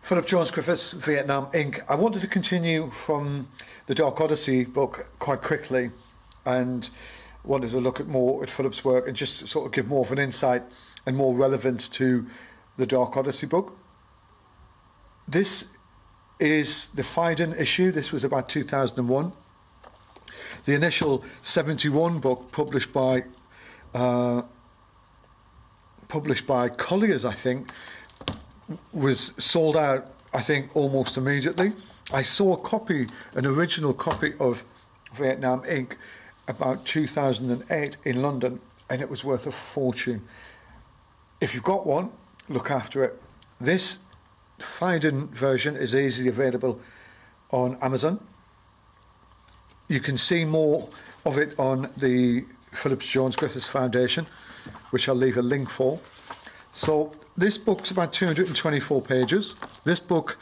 Phillip Jones Griffiths Vietnam Inc. I wanted to continue from the Dark Odyssey book quite quickly and wanted to look at more at Phillip's work and just sort of give more of an insight and more relevance to the Dark Odyssey book. This is the Phaidon issue. This was about 2001. The initial 71 book published by Collier's, I think, was sold out, I think, almost immediately. I saw an original copy of Vietnam Inc. about 2008 in London, and it was worth a fortune. If you've got one, look after it. This Phaidon version is easily available on Amazon. You can see more of it on the Phillip Jones Griffiths Foundation, which I'll leave a link for. So this book's about 224 pages. This book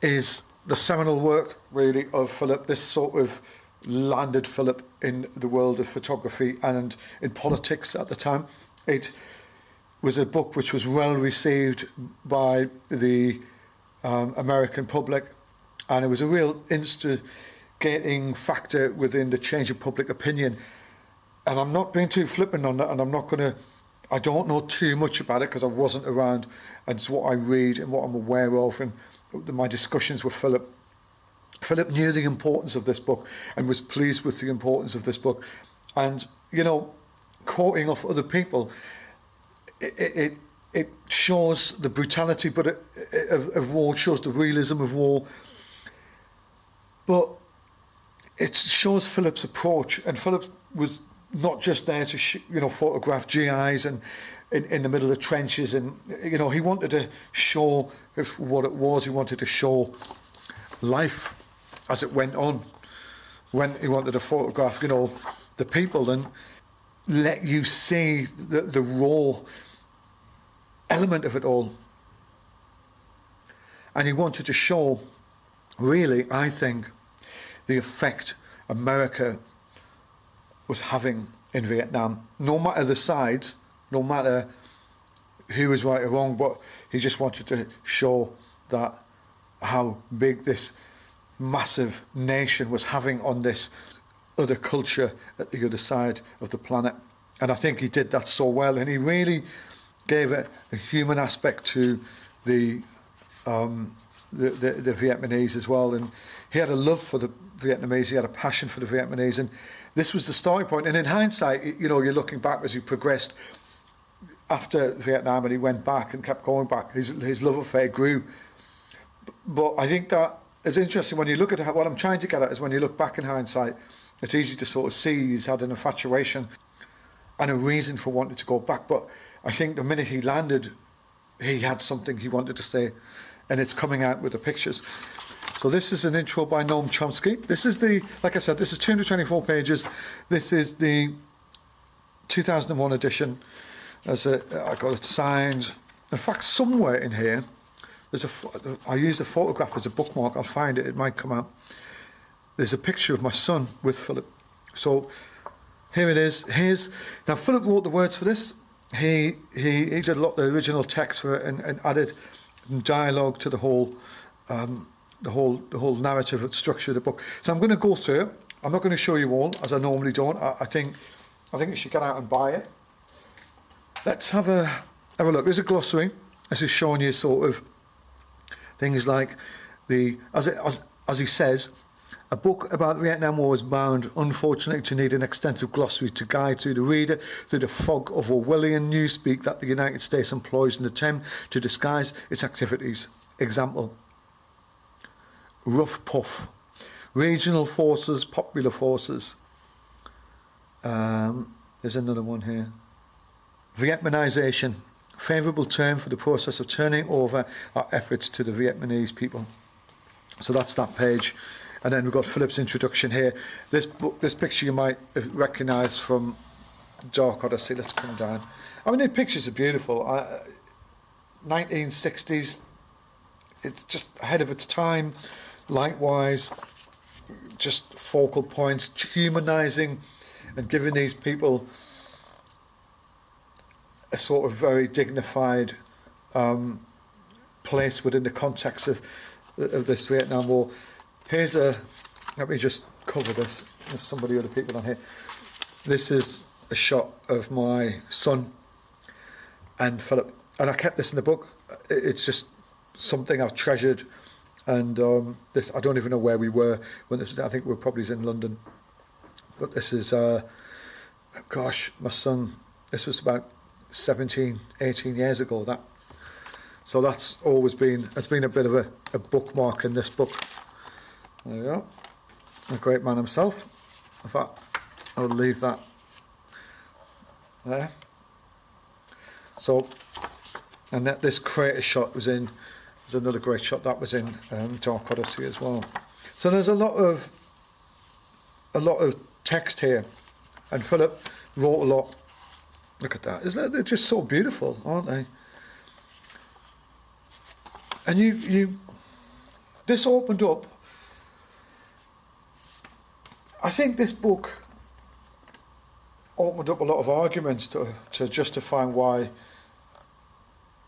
is the seminal work, really, of Phillip. This sort of landed Phillip in the world of photography and in politics at the time. It was a book which was well received by the American public, and it was a real instigating factor within the change of public opinion. And I'm not being too flippant on that, and I don't know too much about it because I wasn't around, and it's what I read and what I'm aware of, and my discussions with Phillip. Phillip knew the importance of this book and was pleased with the importance of this book. And, you know, quoting off other people, it shows the brutality of war, it shows the realism of war. But it shows Phillip's approach, and Phillip was not just there to photograph GIs and in the middle of trenches, and he wanted to show what it was. He wanted to show life as it went on. When he wanted to photograph the people and let you see the raw element of it all. And he wanted to show, really, I think, the effect America was having in Vietnam, no matter the sides, no matter who was right or wrong, but he just wanted to show that how big this massive nation was having on this other culture at the other side of the planet. And I think he did that so well, and he really gave a human aspect to the Vietnamese as well. And he had a love for the Vietnamese, he had a passion for the Vietnamese, and this was the starting point. And in hindsight, you're looking back as he progressed after Vietnam, and he went back and kept going back. His love affair grew. But I think that it's interesting when you look at what I'm trying to get at is when you look back in hindsight, it's easy to sort of see he's had an infatuation and a reason for wanting to go back. But I think the minute he landed, he had something he wanted to say, and it's coming out with the pictures. So this is an intro by Noam Chomsky. This is like I said, this is 224 pages. This is the 2001 edition. I got it signed. In fact, somewhere in here, I use a photograph as a bookmark. I'll find it. It might come out. There's a picture of my son with Phillip. So here it is. Now Phillip wrote the words for this. He did a lot of the original text for it and added dialogue to the whole narrative and structure of the book. So I'm going to go through it. I'm not going to show you all, as I normally don't. I think you should get out and buy it. Let's have a look. There's a glossary. This is showing you sort of things like as he says, a book about the Vietnam War is bound, unfortunately, to need an extensive glossary to guide through the reader through the fog of Orwellian newspeak that the United States employs in an attempt to disguise its activities. Example: rough puff, regional forces, popular forces. There's another one here. Vietnamization, favourable term for the process of turning over our efforts to the Vietnamese people. So that's that page. And then we've got Phillip's introduction here. This picture you might recognise from Dark Odyssey. Let's come down. I mean, the pictures are beautiful. 1960s, it's just ahead of its time. Likewise, just focal points, humanising and giving these people a sort of very dignified place within the context of this Vietnam War. Here's let me just cover this. There's other people on here. This is a shot of my son and Philip, and I kept this in the book. It's just something I've treasured, and this, I don't even know where we were when this was. I think we were probably in London, but this is gosh, my son, this was about 17, 18 years ago, that. So that's always been, it's been a bit of a bookmark in this book. There you go. A great man himself. In fact, I'll leave that there. So, and that this crater shot was another great shot that was in Dark Odyssey as well. So there's a lot of text here, and Philip wrote a lot. Look at that! They're just so beautiful, aren't they? And this opened up. I think this book opened up a lot of arguments to justify why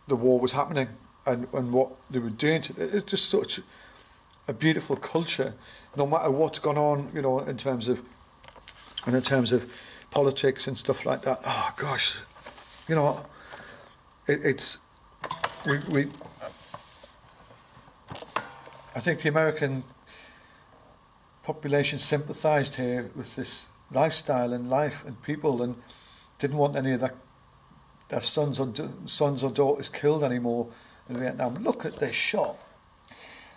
the war was happening and what they were doing to it. It's just such a beautiful culture, no matter what's gone on, you know, in terms of politics and stuff like that. Oh gosh, you know, we I think the American population sympathised here with this lifestyle and life and people, and didn't want any of their sons or daughters killed anymore in Vietnam. Look at this shot.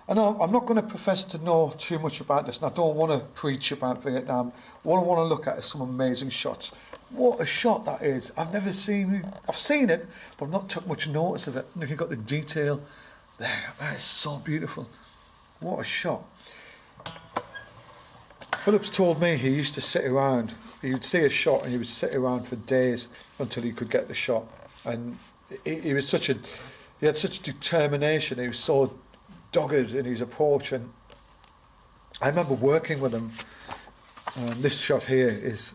And I'm not going to profess to know too much about this, and I don't want to preach about Vietnam. What I want to look at is some amazing shots. What a shot that is. I've seen it, but I've not took much notice of it. Look, you've got the detail there. That is so beautiful. What a shot. Philip's told me he used to sit around. He would see a shot and he would sit around for days until he could get the shot. And he had such determination. He was so dogged in his approach. And I remember working with him. This shot here is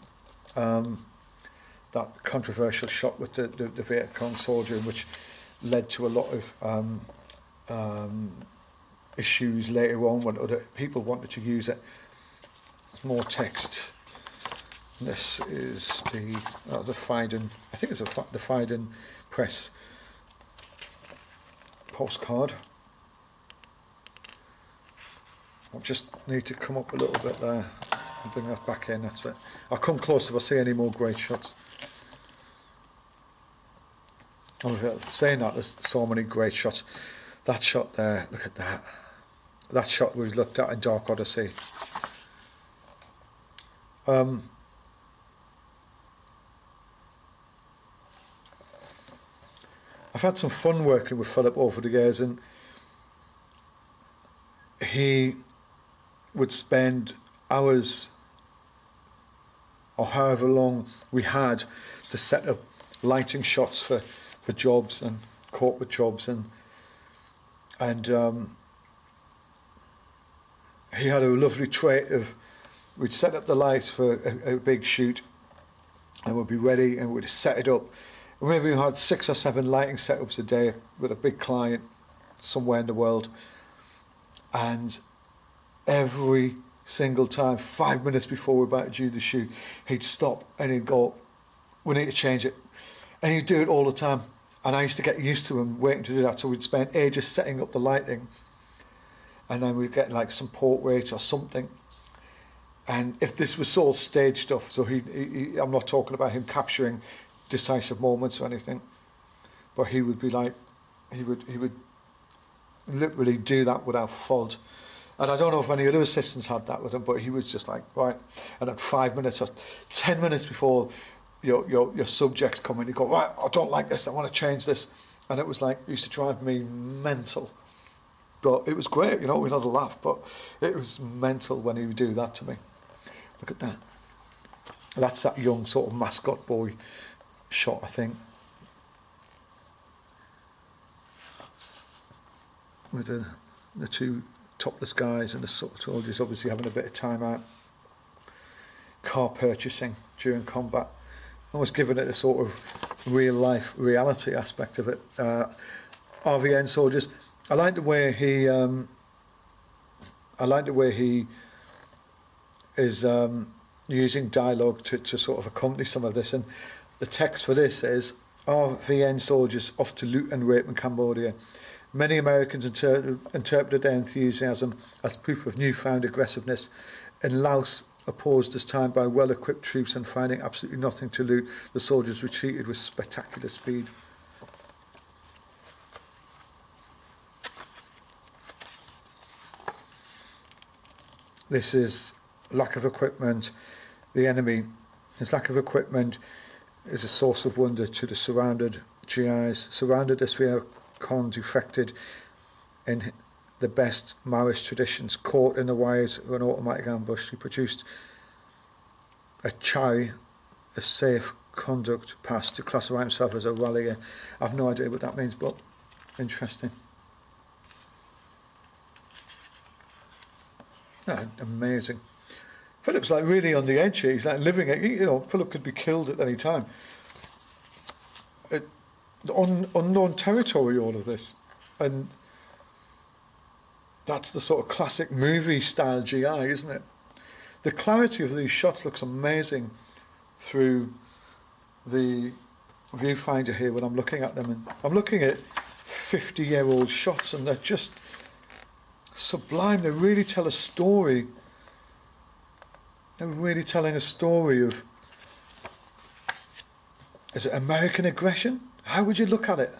that controversial shot with the Viet Cong soldier, which led to a lot of issues later on when other people wanted to use it. More text. This is the Phaidon, I think it's the Phaidon Press postcard. I just need to come up a little bit there and bring that back in. That's it. I'll come close if I see any more great shots. Saying that, there's so many great shots. That shot there, look at that. That shot we looked at in Dark Odyssey. I've had some fun working with Philip over the years, and he would spend hours or however long we had to set up lighting shots for jobs and corporate jobs, and he had a lovely trait of, we'd set up the lights for a big shoot and we'd be ready and we'd set it up. And maybe we had 6 or 7 lighting setups a day with a big client somewhere in the world. And every single time, 5 minutes before we're about to do the shoot, he'd stop and he'd go, we need to change it. And he'd do it all the time. And I used to get used to him waiting to do that. So we'd spend ages setting up the lighting. And then we'd get like some portraits or something. And if this was all stage stuff, so I'm not talking about him capturing decisive moments or anything, but he would be like, he would literally do that without fault. And I don't know if any other assistants had that with him, but he was just like, right. And at 5 minutes or 10 minutes before your subjects come in, you go, right, I don't like this, I want to change this. And it was like, it used to drive me mental. But it was great, you know, we had a laugh, but it was mental when he would do that to me. Look at that. That's that young sort of mascot boy shot, I think. With the 2 topless guys and the soldiers obviously having a bit of time out. Car purchasing during combat. Almost giving it a sort of real life reality aspect of it. RVN soldiers. I like the way he is using dialogue to sort of accompany some of this. And the text for this is, "Our VN soldiers off to loot and rape in Cambodia. Many Americans interpreted their enthusiasm as proof of newfound aggressiveness. In Laos, opposed this time by well-equipped troops and finding absolutely nothing to loot, the soldiers retreated with spectacular speed." This is lack of equipment. The enemy, his lack of equipment is a source of wonder to the surrounded GIs. Surrounded this Viet Cong defected in the best Maoist traditions, caught in the wires of an automatic ambush. He produced a chai, a safe conduct pass, to classify himself as a rallier. I've no idea what that means, but interesting. Amazing. Philip's like really on the edge here. He's like living it. You know, Philip could be killed at any time. Unknown territory, all of this. And that's the sort of classic movie style GI, isn't it? The clarity of these shots looks amazing through the viewfinder here when I'm looking at them. And I'm looking at 50-year-old shots, and they're just sublime. They really tell a story. They're really telling a story of, is it American aggression? How would you look at it?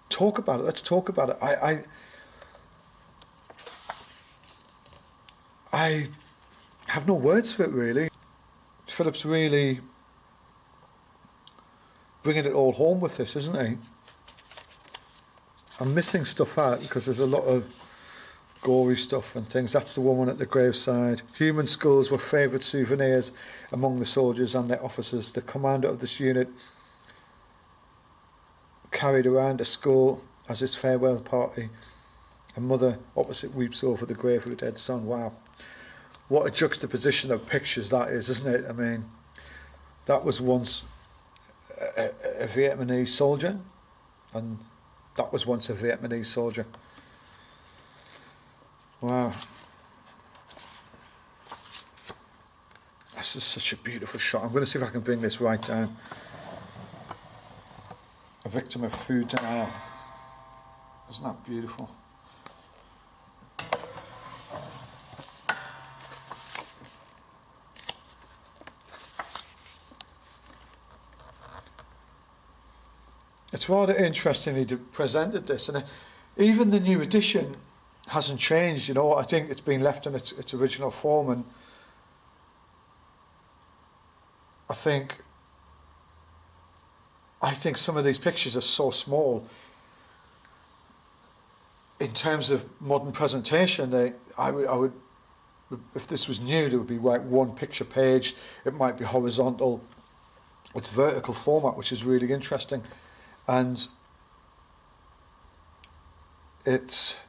Talk about it. Let's talk about it. I have no words for it, really. Philip's really bringing it all home with this, isn't he? I'm missing stuff out because there's a lot of gory stuff and things. That's the woman at the graveside. Human skulls were favourite souvenirs among the soldiers and their officers. The commander of this unit carried around a skull as his farewell party. A mother opposite weeps over the grave of her dead son. Wow. What a juxtaposition of pictures that is, isn't it? I mean, that was once a Vietnamese soldier, and that was once a Vietnamese soldier. Wow. This is such a beautiful shot. I'm going to see if I can bring this right down. A victim of food denial. Isn't that beautiful? It's rather interestingly presented this, and even the new edition hasn't changed. You know, I think it's been left in its original form, and I think some of these pictures are so small in terms of modern presentation. I would, if this was new, there would be like one picture page. It might be horizontal. It's vertical format, which is really interesting. And it's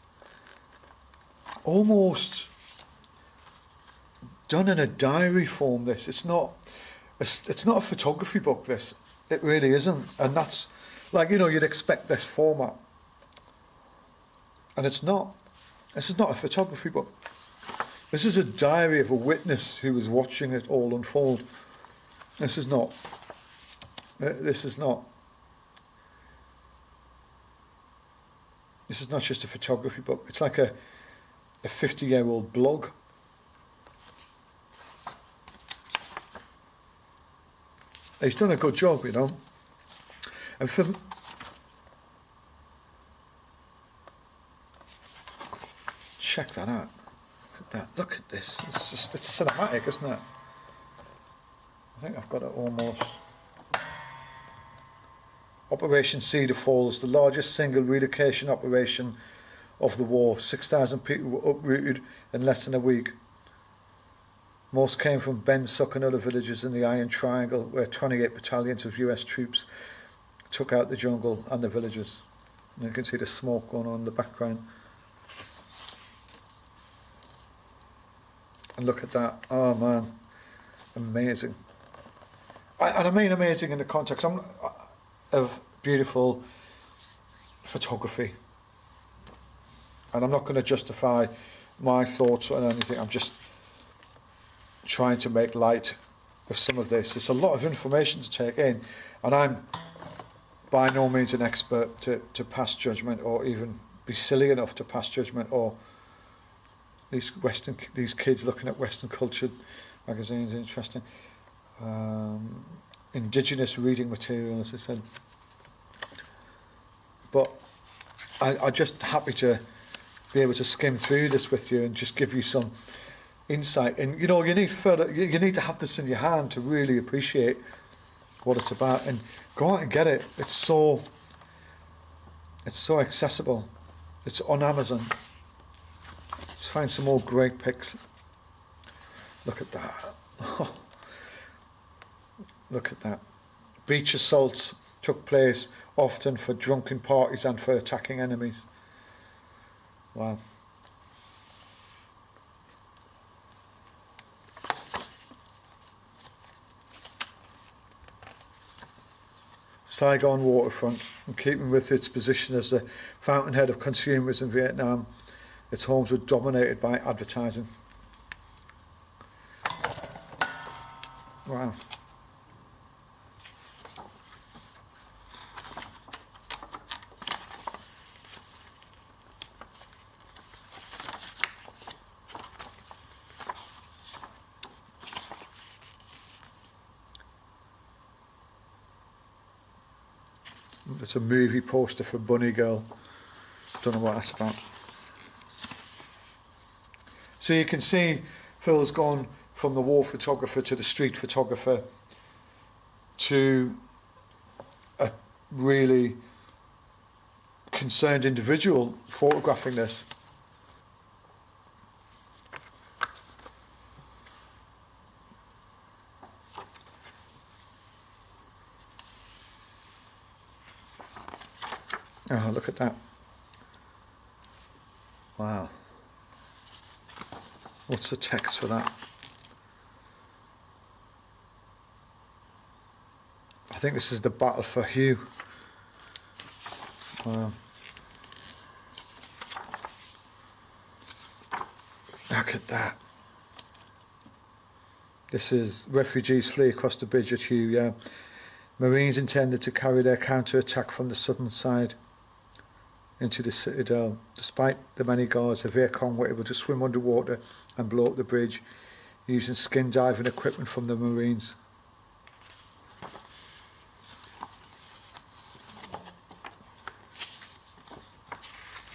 almost done in a diary form. This it's not a photography book. This it really isn't, and that's like, you know, you'd expect this format, and it's not. This is not a photography book. This is a diary of a witness who was watching it all unfold. This is not. This is not just a photography book. It's like a 50-year-old blog. He's done a good job, you know. And check that out. Look at that. Look at this. It's cinematic, isn't it? I think I've got it almost. Operation Cedar Falls, the largest single relocation operation of the war. 6,000 people were uprooted in less than a week. Most came from Ben Suck and other villages in the Iron Triangle, where 28 battalions of US troops took out the jungle and the villages. And you can see the smoke going on in the background. And look at that. Oh man, amazing. And I mean amazing in the context of beautiful photography. And I'm not going to justify my thoughts on anything. I'm just trying to make light of some of this. It's a lot of information to take in, and I'm by no means an expert to pass judgment, or even be silly enough to pass judgment, or these kids looking at Western cultured magazines, interesting. Indigenous reading material, as I said. But I'm just happy to be able to skim through this with you and just give you some insight. And you need to have this in your hand to really appreciate what it's about, and go out and get it. It's so accessible. It's on Amazon. Let's find some more great pics. Look at that. Look at that. Beach assaults took place often for drunken parties and for attacking enemies. Wow. Saigon waterfront, in keeping with its position as the fountainhead of consumers in Vietnam, its homes were dominated by advertising. Wow. It's a movie poster for Bunny Girl. Don't know what that's about. So you can see Phil's gone from the war photographer to the street photographer to a really concerned individual photographing this. Oh, look at that. Wow. What's the text for that? I think this is the battle for Hugh. Wow. Look at that. This is refugees flee across the bridge at Hugh, yeah. Marines intended to carry their counter-attack from the southern side into the citadel. Despite the many guards, the Viet Cong were able to swim underwater and blow up the bridge using skin diving equipment from the Marines.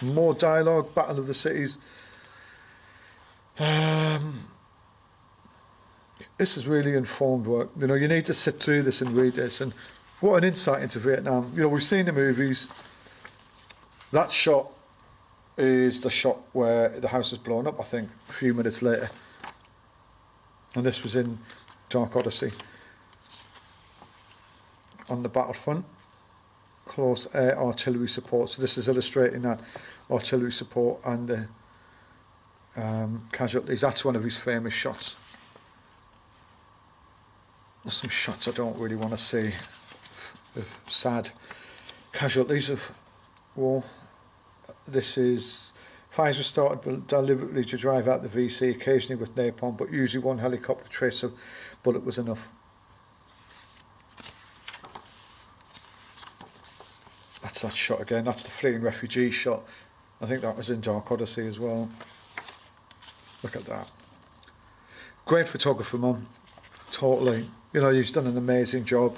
More dialogue, Battle of the Cities. This is really informed work. You need to sit through this and read this. And what an insight into Vietnam. We've seen the movies. That shot is the shot where the house is blown up, I think, a few minutes later. And this was in Dark Odyssey. On the battlefront, close air artillery support. So this is illustrating that artillery support and the casualties. That's one of his famous shots. There's some shots I don't really want to see of sad casualties of war. This is fires were started deliberately to drive out the VC, occasionally with napalm, but usually one helicopter trace of bullet was enough. That's that shot again. That's the fleeing refugee shot. I think that was in Dark Odyssey as well. Look at that. Great photographer, Mum. Totally. He's done an amazing job.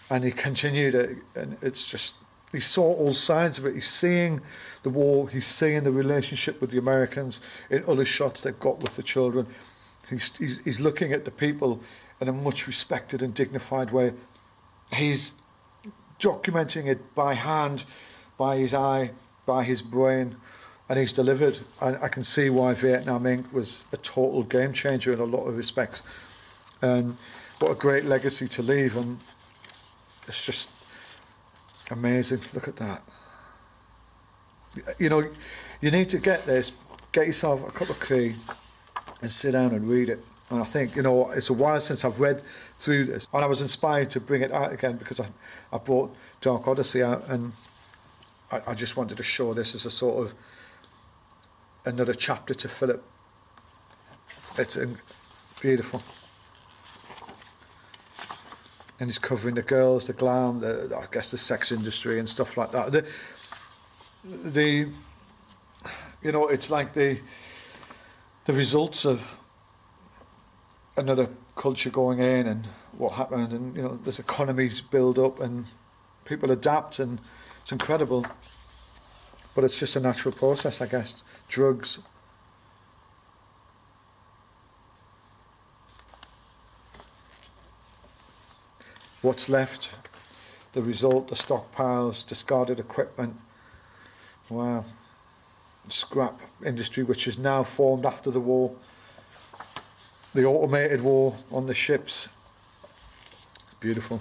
And he continued it, and it's just, he saw all sides of it. He's seeing the war, he's seeing the relationship with the Americans in other shots they've got with the children. He's looking at the people in a much respected and dignified way. He's documenting it by hand, by his eye, by his brain, and he's delivered. And I can see why Vietnam Inc. was a total game changer in a lot of respects. And what a great legacy to leave. And it's just amazing. Look at that. You need to get this, get yourself a cup of tea and sit down and read it. And I think, it's a while since I've read through this. And I was inspired to bring it out again because I brought Dark Odyssey out, and I just wanted to show this as a sort of another chapter to Philip. It's beautiful. And he's covering the girls, the glam, I guess the sex industry and stuff like that. The you know, it's like the results of another culture going in and what happened, and you know, there's economies build up and people adapt, and it's incredible. But it's just a natural process, I guess. Drugs. What's left? The result, the stockpiles, discarded equipment. Wow. Scrap industry, which is now formed after the war. The automated war on the ships. Beautiful.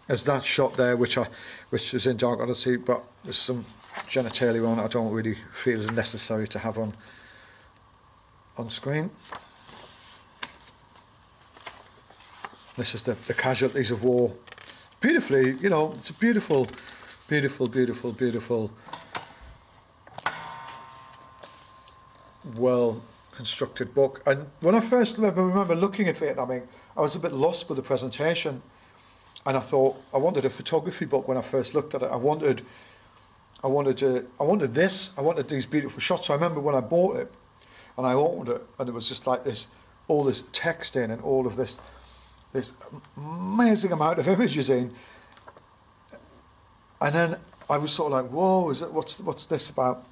There's that shot there, which is in dark odyssey, but there's some genitalia on it I don't really feel is necessary to have on screen. This is the casualties of war. Beautifully, you know, it's a beautiful, beautiful, beautiful, beautiful, well-constructed book. And when I first remember looking at Vietnam Inc, I was a bit lost with the presentation. And I thought, I wanted a photography book when I first looked at it. I wanted this. I wanted these beautiful shots. So I remember when I bought it, and I opened it, and it was just like this, all this text in, and all of this amazing amount of images in. And then I was sort of like, whoa, what's this about?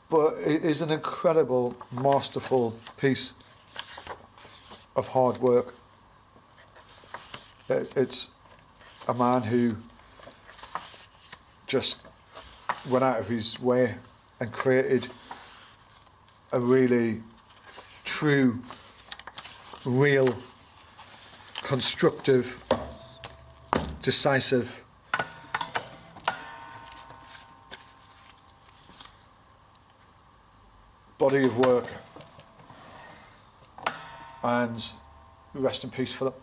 But it is an incredible, masterful piece of hard work. It's a man who just went out of his way and created a really true, real, constructive, decisive, body of work. And rest in peace, Philip.